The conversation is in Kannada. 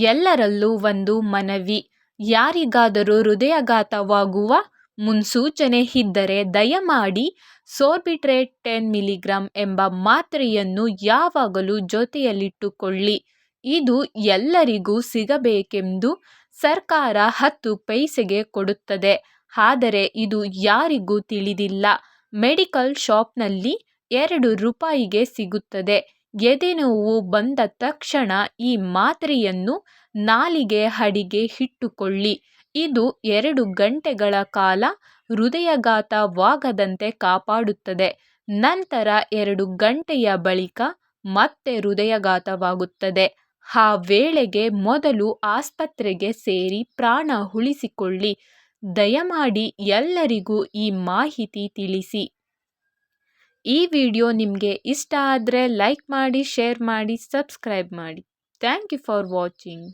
ಎಲ್ಲರಲ್ಲೂ ಒಂದು ಮನವಿ. ಯಾರಿಗಾದರೂ ಹೃದಯಾಘಾತವಾಗುವ ಮುನ್ಸೂಚನೆ ಇದ್ದರೆ ದಯಮಾಡಿ ಸೋರ್ಬಿಟ್ರೇಟ್ 10 ಮಿಲಿಗ್ರಾಂ ಎಂಬ ಮಾತ್ರೆಯನ್ನು ಯಾವಾಗಲೂ ಜೊತೆಯಲ್ಲಿಟ್ಟುಕೊಳ್ಳಿ. ಇದು ಎಲ್ಲರಿಗೂ ಸಿಗಬೇಕೆಂದು ಸರ್ಕಾರ 10 ಪೈಸೆಗೆ ಕೊಡುತ್ತದೆ. ಆದರೆ ಇದು ಯಾರಿಗೂ ತಿಳಿದಿಲ್ಲ. ಮೆಡಿಕಲ್ ಶಾಪ್ನಲ್ಲಿ 2 ರೂಪಾಯಿಗೆ ಸಿಗುತ್ತದೆ. ಎದೆನೋವು ಬಂದ ತಕ್ಷಣ ಈ ಮಾತ್ರೆಯನ್ನು ನಾಲಿಗೆ ಅಡಿಗೆ ಇಟ್ಟುಕೊಳ್ಳಿ. ಇದು 2 ಗಂಟೆಗಳ ಕಾಲ ಹೃದಯಾಘಾತವಾಗದಂತೆ ಕಾಪಾಡುತ್ತದೆ. ನಂತರ 2 ಗಂಟೆಯ ಬಳಿಕ ಮತ್ತೆ ಹೃದಯಾಘಾತವಾಗುತ್ತದೆ. ಆ ವೇಳೆಗೆ ಮೊದಲು ಆಸ್ಪತ್ರೆಗೆ ಸೇರಿ ಪ್ರಾಣ ಉಳಿಸಿಕೊಳ್ಳಿ. ದಯಮಾಡಿ ಎಲ್ಲರಿಗೂ ಈ ಮಾಹಿತಿ ತಿಳಿಸಿ. ಈ ವಿಡಿಯೋ ನಿಮಗೆ ಇಷ್ಟ ಆದರೆ ಲೈಕ್ ಮಾಡಿ, ಶೇರ್ ಮಾಡಿ, ಸಬ್ಸ್ಕ್ರೈಬ್ ಮಾಡಿ. Thank you for watching.